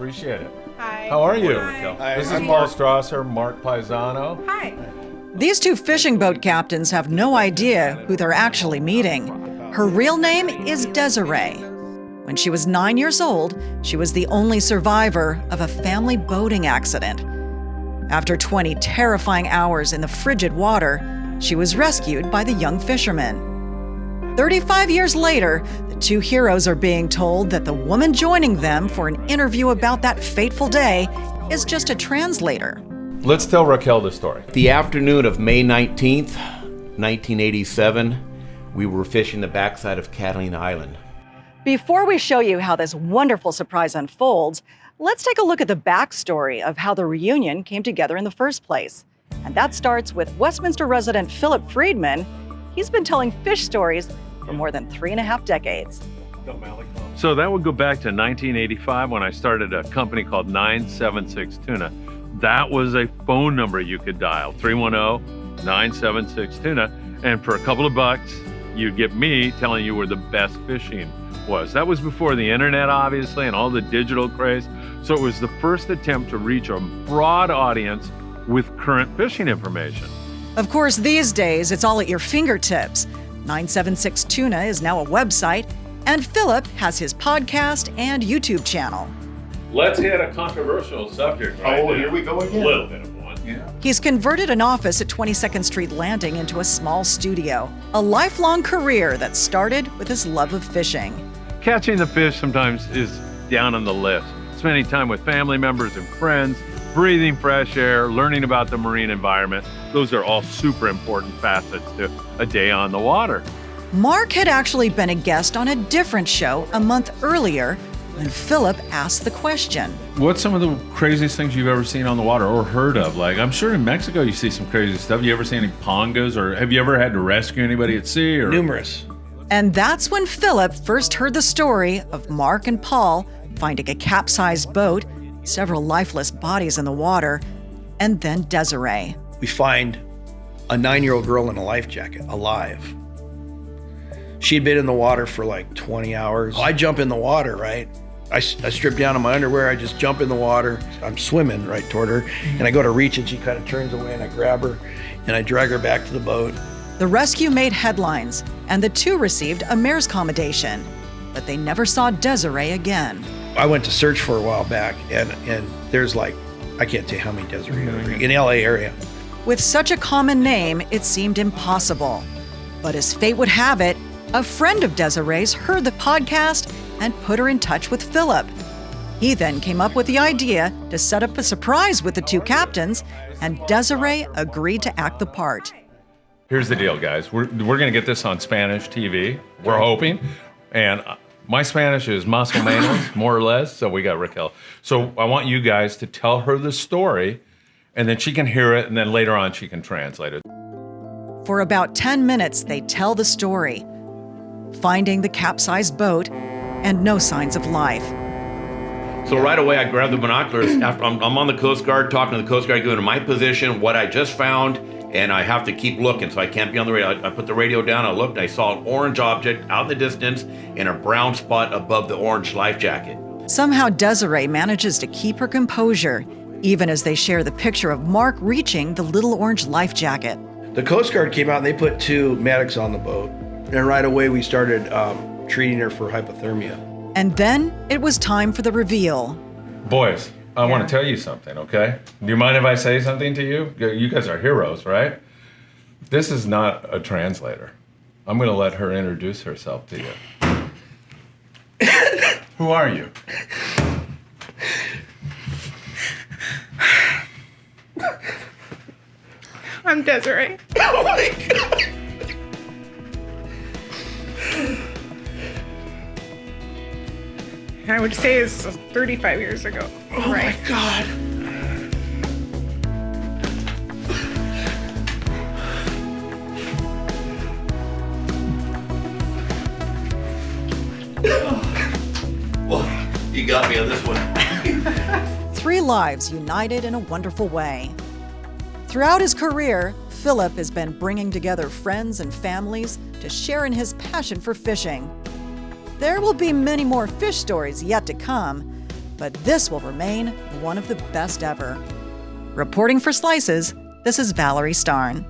Appreciate it. Hi. How are you? Hi. This is Paul Strasser, Mark Paisano. Hi. These two fishing boat captains have no idea who they're actually meeting. Her real name is Desiree. When she was 9 years old, she was the only survivor of a family boating accident. After 20 terrifying hours in the frigid water, she was rescued by the young fishermen. 35 years later, the two heroes are being told that the woman joining them for an interview about that fateful day is just a translator. Let's tell Raquel the story. The afternoon of May 19th, 1987, we were fishing the backside of Catalina Island. Before we show you how this wonderful surprise unfolds, let's take a look at the backstory of how the reunion came together in the first place. And that starts with Westminster resident Philip Friedman. He's been telling fish stories for more than 3.5 decades. So that would go back to 1985 when I started a company called 976 Tuna. That was a phone number you could dial, 310-976 Tuna. And for a couple of bucks, you'd get me telling you where the best fishing was. That was before the internet, obviously, and all the digital craze. So it was the first attempt to reach a broad audience with current fishing information. Of course, these days, it's all at your fingertips. 976 Tuna is now a website, and Philip has his podcast and YouTube channel. Let's hit a controversial subject right now. Here we go again. A little bit of one. Yeah. He's converted an office at 22nd Street Landing into a small studio, a lifelong career that started with his love of fishing. Catching the fish sometimes is down on the list. Spending time with family members and friends, breathing fresh air, learning about the marine environment. Those are all super important facets to a day on the water. Mark had actually been a guest on a different show a month earlier when Philip asked the question. What's some of the craziest things you've ever seen on the water or heard of? Like, I'm sure in Mexico you see some crazy stuff. You ever seen any pongos, or have you ever had to rescue anybody at sea? Or Numerous. And that's when Philip first heard the story of Mark and Paul finding a capsized boat, several lifeless bodies in the water, and then Desiree. We find a 9-year-old girl in a life jacket, alive. She'd been in the water for like 20 hours. I jump in the water, right? I strip down to my underwear, I just jump in the water. I'm swimming right toward her, and I go to reach, and she kind of turns away, and I grab her, and I drag her back to the boat. The rescue made headlines, and the two received a mayor's commendation, but they never saw Desiree again. I went to search for a while back, and there's like, I can't tell you how many Desiree in LA area. With such a common name, it seemed impossible. But as fate would have it, a friend of Desiree's heard the podcast and put her in touch with Philip. He then came up with the idea to set up a surprise with the two captains, and Desiree agreed to act the part. Here's the deal, guys. We're going to get this on Spanish TV. We're hoping. And my Spanish is más o menos, more or less, so we got Raquel. So I want you guys to tell her the story, and then she can hear it, and then later on she can translate it. For about 10 minutes, they tell the story, finding the capsized boat and no signs of life. So right away, I grabbed the binoculars. After I'm on the Coast Guard, talking to the Coast Guard, going to my position, what I just found, and I have to keep looking, so I can't be on the radio. I put the radio down, I looked, I saw an orange object out in the distance and a brown spot above the orange life jacket. Somehow Desiree manages to keep her composure, even as they share the picture of Mark reaching the little orange life jacket. The Coast Guard came out, and they put 2 medics on the boat, and right away we started treating her for hypothermia. And then it was time for the reveal. Boys, I want to tell you something, okay? Do you mind if I say something to you? You guys are heroes, right? This is not a translator. I'm going to let her introduce herself to you. Who are you? I'm Desiree. Oh my God. I would say it's 35 years ago. Oh my God. Well, you got me on this one. 3 lives united in a wonderful way. Throughout his career, Philip has been bringing together friends and families to share in his passion for fishing. There will be many more fish stories yet to come, but this will remain one of the best ever. Reporting for Slices, this is Valerie Starn.